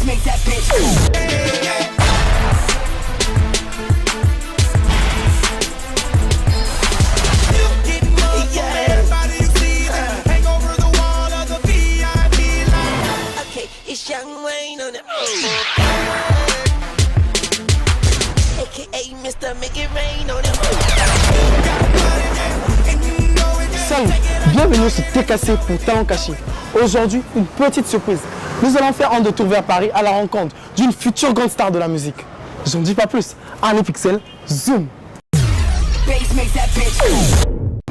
Salut, bienvenue sur TKC pour Talent Caché. Aujourd'hui, une petite surprise. Nous allons faire un détour vers Paris à la rencontre d'une future grande star de la musique. Je n'en dis pas plus. Allez Pixel, zoom.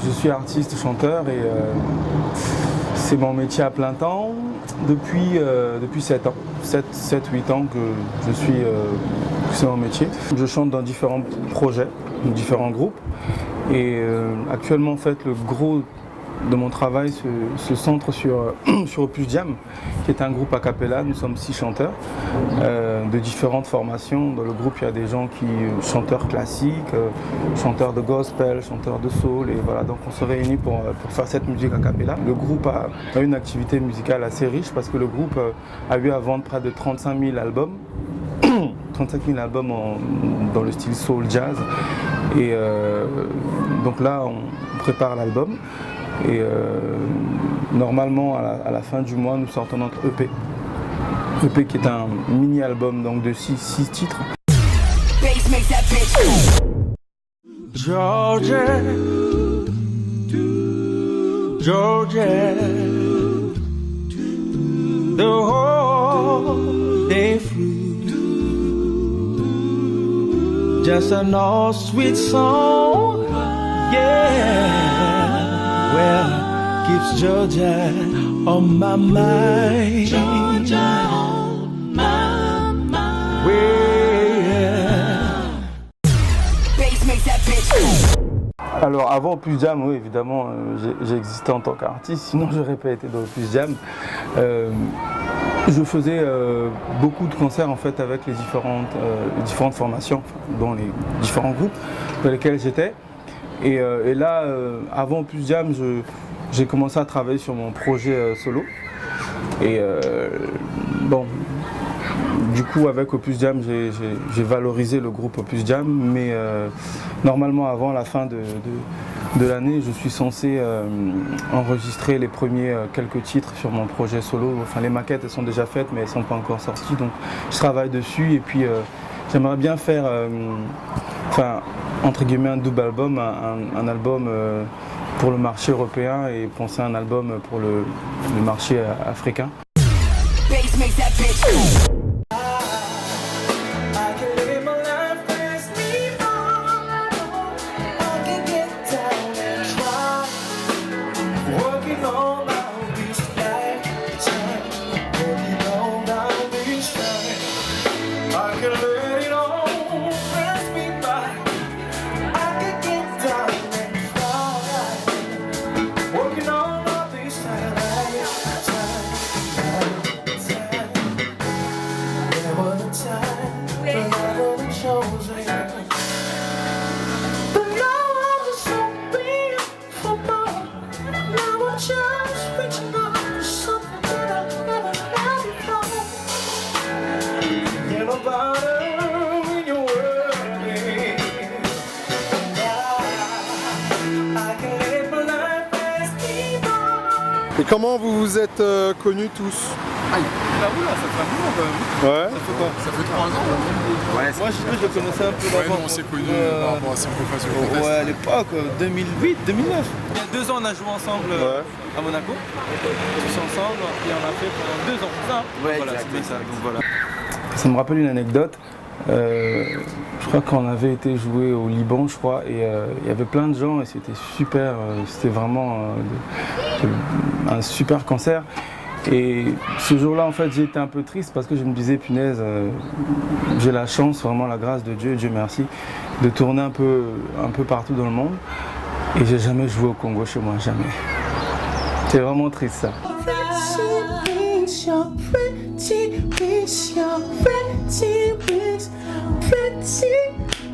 Je suis artiste, chanteur et c'est mon métier à plein temps depuis 7 ans. 7-8 ans que c'est mon métier. Je chante dans différents projets, différents groupes et actuellement en fait le gros de mon travail se centre sur Opus Jam, qui est un groupe a cappella. Nous sommes 6 chanteurs de différentes formations. Dans le groupe, il y a des gens chanteurs classiques, chanteurs de gospel, chanteurs de soul, et voilà. Donc on se réunit pour faire cette musique a cappella. Le groupe a une activité musicale assez riche parce que le groupe a eu à vendre près de 35 000 albums. 35 000 albums dans le style soul jazz. Et donc là, on prépare l'album. Et normalement, à la fin du mois, nous sortons notre EP. EP qui est un mini-album donc de 6 titres. Georgia, Georgia, the whole day through, just an old sweet song, yeah. Well, keeps Georgia on my mind. Georgia on my mind. Well. Alors avant Opus Jam, oui évidemment, j'ai existé en tant qu'artiste, sinon j'aurais pas été dans Opus Jam. Je faisais beaucoup de concerts en fait avec les différentes formations, dans les différents groupes dans lesquels j'étais. Et là, avant Opus Jam, j'ai commencé à travailler sur mon projet solo. Et bon, du coup, avec Opus Jam, j'ai valorisé le groupe Opus Jam. Mais normalement, avant la fin de l'année, je suis censé enregistrer les premiers quelques titres sur mon projet solo. Enfin, les maquettes, elles sont déjà faites, mais elles ne sont pas encore sorties. Donc, je travaille dessus. Et puis, j'aimerais bien faire... entre guillemets un double album, un album pour le marché européen et penser à un album pour le marché africain. Et comment vous vous êtes connus tous? Aïe, là, ça fait un moment quand même. Ouais. Ça fait quoi? Ça fait 3 ans. Ouais, moi, je le connaissais un peu d'avant. Ouais, on s'est connus par rapport à Symphophase Contest. Ouais, à l'époque, 2008, 2009. Il y a 2 ans, on a joué ensemble à Monaco. Tous ensemble, et on a fait pendant 2 ans, c'est ça? Ouais, voilà, exact, c'est bien ça. exact. Donc voilà. Ça me rappelle une anecdote. Je crois qu'on avait été jouer au Liban, je crois, et il y avait plein de gens et c'était super, c'était vraiment un super concert. Et ce jour-là, en fait, j'ai été un peu triste parce que je me disais, punaise, j'ai la chance, vraiment la grâce de Dieu, Dieu merci, de tourner un peu partout dans le monde. Et j'ai jamais joué au Congo chez moi, jamais. C'est vraiment triste ça.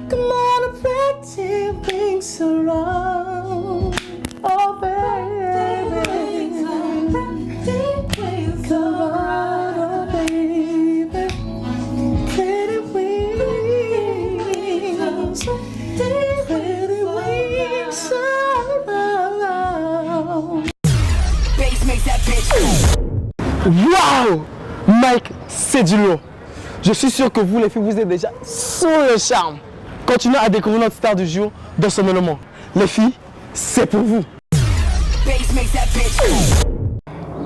Come on, pretty wings around. Oh, baby. Come on, baby. Waouh! Mike, c'est du lourd. Je suis sûr que vous, les filles, vous êtes déjà sous le charme. Continuez à découvrir notre star du jour dans son élément. Les filles, c'est pour vous.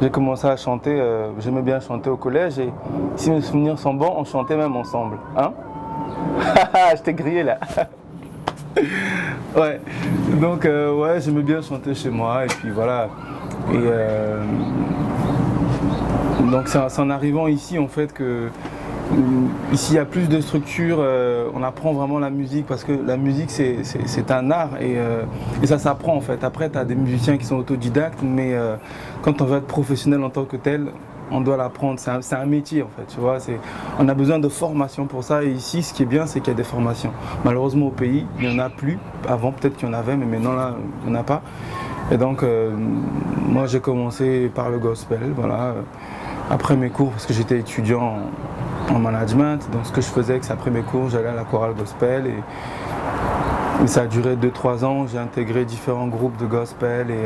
J'ai commencé à chanter, j'aimais bien chanter au collège et si mes souvenirs sont bons, on chantait même ensemble. Hein? Je t'ai grillé là. Ouais, donc ouais, j'aimais bien chanter chez moi et puis voilà. Et donc c'est en arrivant ici en fait que ici il y a plus de structures, on apprend vraiment la musique parce que la musique c'est un art et ça s'apprend en fait. Après tu as des musiciens qui sont autodidactes mais quand on veut être professionnel en tant que tel, on doit l'apprendre, c'est un métier en fait, tu vois, on a besoin de formation pour ça et ici ce qui est bien c'est qu'il y a des formations. Malheureusement au pays, il n'y en a plus, avant peut-être qu'il y en avait mais maintenant là il n'y en a pas. Et donc moi j'ai commencé par le gospel, voilà, après mes cours parce que j'étais étudiant en management, donc ce que je faisais c'est qu'après mes cours j'allais à la chorale gospel et ça a duré 2-3 ans, j'ai intégré différents groupes de gospel et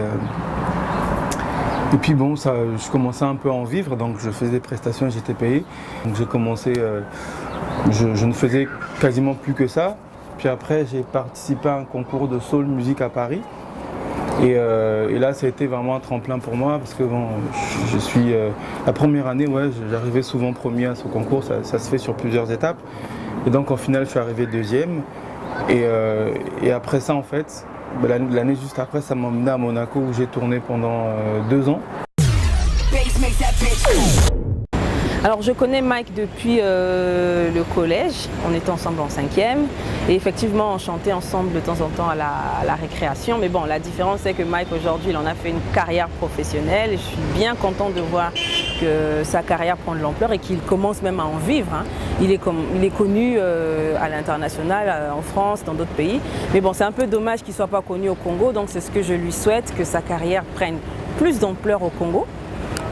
puis bon, je commençais un peu à en vivre, donc je faisais des prestations et j'étais payé. Donc j'ai commencé, je ne faisais quasiment plus que ça. Puis après j'ai participé à un concours de soul music à Paris. Et là ça a été vraiment un tremplin pour moi parce que bon, je suis la première année, ouais, j'arrivais souvent premier à ce concours, ça se fait sur plusieurs étapes. Et donc en finale je suis arrivé deuxième. Et après ça en fait, l'année juste après, ça m'a emmené à Monaco où j'ai tourné pendant 2 ans. Alors je connais Mike depuis le collège, on était ensemble en 5e et effectivement on chantait ensemble de temps en temps à la récréation, mais bon la différence c'est que Mike aujourd'hui il en a fait une carrière professionnelle et je suis bien content de voir que sa carrière prend de l'ampleur et qu'il commence même à en vivre. Hein. Il est connu à l'international, en France, dans d'autres pays, mais bon c'est un peu dommage qu'il ne soit pas connu au Congo, donc c'est ce que je lui souhaite, que sa carrière prenne plus d'ampleur au Congo.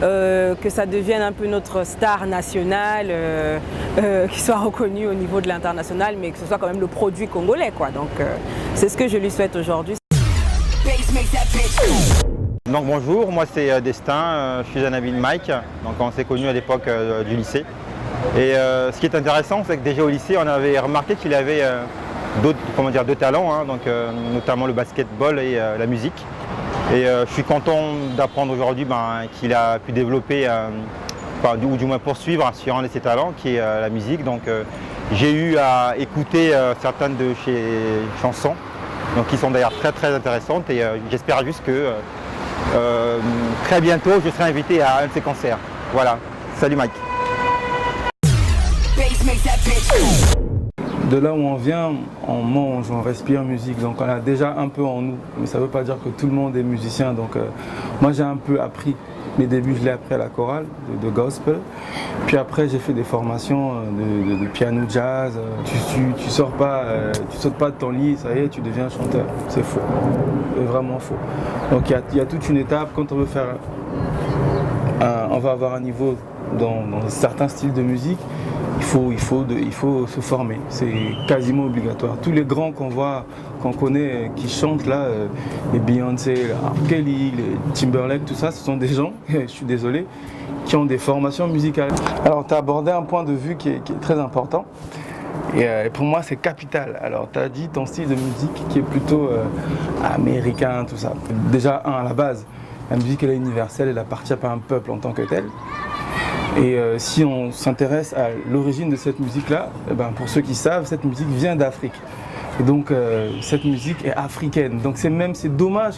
Que ça devienne un peu notre star nationale, qu'il soit reconnu au niveau de l'international, mais que ce soit quand même le produit congolais, quoi. Donc c'est ce que je lui souhaite aujourd'hui. Donc bonjour, moi c'est Destin, je suis un ami de Mike, donc on s'est connus à l'époque du lycée. Et ce qui est intéressant, c'est que déjà au lycée, on avait remarqué qu'il avait deux talents, hein, donc, notamment le basketball et la musique. Et je suis content d'apprendre aujourd'hui qu'il a pu développer, ou du moins poursuivre sur un de ses talents, qui est la musique. Donc j'ai eu à écouter certaines de ses chansons, donc, qui sont d'ailleurs très très intéressantes. Et j'espère juste que très bientôt je serai invité à un de ses concerts. Voilà, salut Mike. De là où on vient, on mange, on respire musique, donc on a déjà un peu en nous, mais ça ne veut pas dire que tout le monde est musicien. Donc moi j'ai un peu appris, mes débuts je l'ai appris à la chorale de gospel, puis après j'ai fait des formations de piano jazz. Tu sautes pas de ton lit, ça y est, tu deviens chanteur, c'est faux, c'est vraiment faux. Donc il y a toute une étape quand on veut faire, on va avoir un niveau dans certains styles de musique. Il faut se former, c'est quasiment obligatoire. Tous les grands qu'on connaît, qui chantent là, les Beyoncé, les R. Kelly, les Timberlake, tout ça, ce sont des gens, je suis désolé, qui ont des formations musicales. Alors tu as abordé un point de vue qui est très important et pour moi c'est capital. Alors tu as dit ton style de musique qui est plutôt américain, tout ça. Déjà à la base, la musique elle est universelle, elle appartient pas à un peuple en tant que tel. Et si on s'intéresse à l'origine de cette musique-là, pour ceux qui savent, cette musique vient d'Afrique. Et donc cette musique est africaine. Donc c'est dommage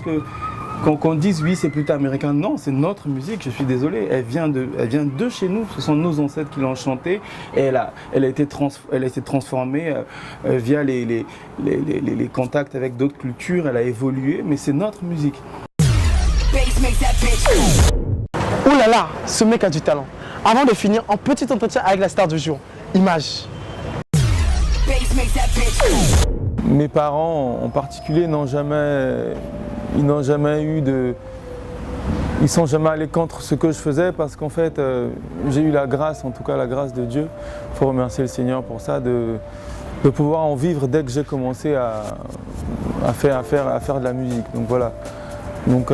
qu'on dise oui c'est plutôt américain. Non, c'est notre musique, je suis désolé. Elle vient de chez nous, ce sont nos ancêtres qui l'ont chantée. Et elle a été transformée via les contacts avec d'autres cultures, elle a évolué, mais c'est notre musique. Ouh là là, ce mec a du talent. Avant de finir, un petit entretien avec la star du jour. Image. Mes parents en particulier n'ont jamais eu de... Ils sont jamais allés contre ce que je faisais parce qu'en fait, j'ai eu la grâce, en tout cas la grâce de Dieu, il faut remercier le Seigneur pour ça, de pouvoir en vivre dès que j'ai commencé à faire de la musique. Donc voilà. Donc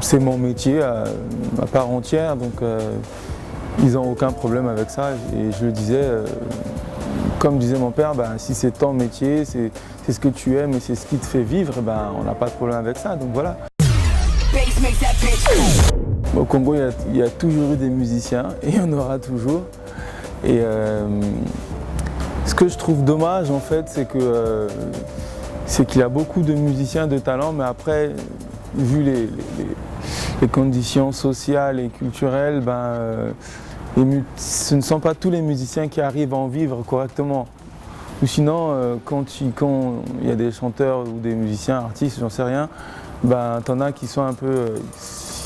c'est mon métier à part entière, donc ils n'ont aucun problème avec ça. Et je le disais, comme disait mon père, si c'est ton métier, c'est ce que tu aimes et c'est ce qui te fait vivre, on n'a pas de problème avec ça, donc voilà. Au Congo, il y a toujours eu des musiciens et il y en aura toujours. Et ce que je trouve dommage en fait, c'est qu'il y a beaucoup de musiciens de talent, mais après, vu les conditions sociales et culturelles, ce ne sont pas tous les musiciens qui arrivent à en vivre correctement. Ou sinon, quand il y a des chanteurs ou des musiciens, artistes, j'en sais rien, t'en as qui sont un peu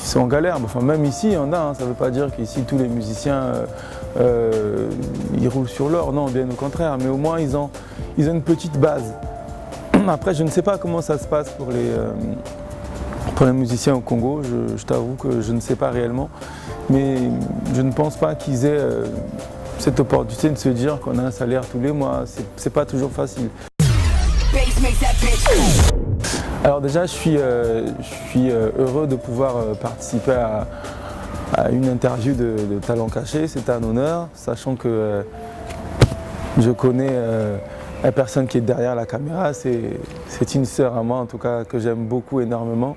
ils sont en galère. Enfin, même ici, il y en a, ça ne veut pas dire qu'ici tous les musiciens ils roulent sur l'or, non, bien au contraire, mais au moins ils ont une petite base. Après, je ne sais pas comment ça se passe pour les musiciens au Congo, je t'avoue que je ne sais pas réellement, mais je ne pense pas qu'ils aient cette opportunité de se dire qu'on a un salaire tous les mois, c'est pas toujours facile. Alors déjà, je suis heureux de pouvoir participer à une interview de Talent Caché, c'est un honneur, sachant que je connais la personne qui est derrière la caméra, c'est une sœur à moi en tout cas que j'aime beaucoup énormément.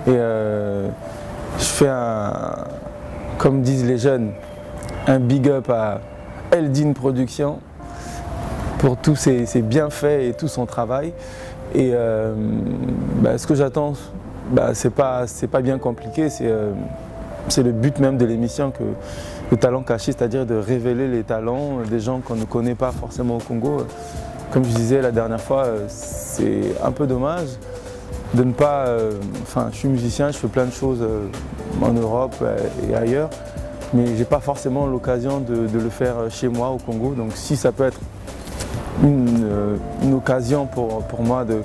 Et je fais comme disent les jeunes, un big up à Eldin Production pour tous ses bienfaits et tout son travail. Et ce que j'attends, c'est pas bien compliqué, c'est le but même de l'émission, que le talent caché, c'est-à-dire de révéler les talents des gens qu'on ne connaît pas forcément au Congo. Comme je disais la dernière fois, c'est un peu dommage de ne pas... je suis musicien, je fais plein de choses en Europe et ailleurs, mais j'ai pas forcément l'occasion de le faire chez moi au Congo. Donc si ça peut être une occasion pour moi de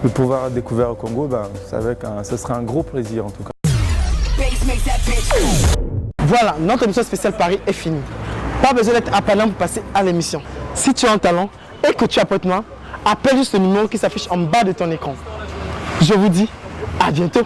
pouvoir découvrir au Congo, ce sera un gros plaisir en tout cas. Voilà, notre émission spéciale Paris est finie. Pas besoin d'être appelant pour passer à l'émission. Si tu as un talent et que tu apportes moi, appelle juste le numéro qui s'affiche en bas de ton écran. Je vous dis à bientôt.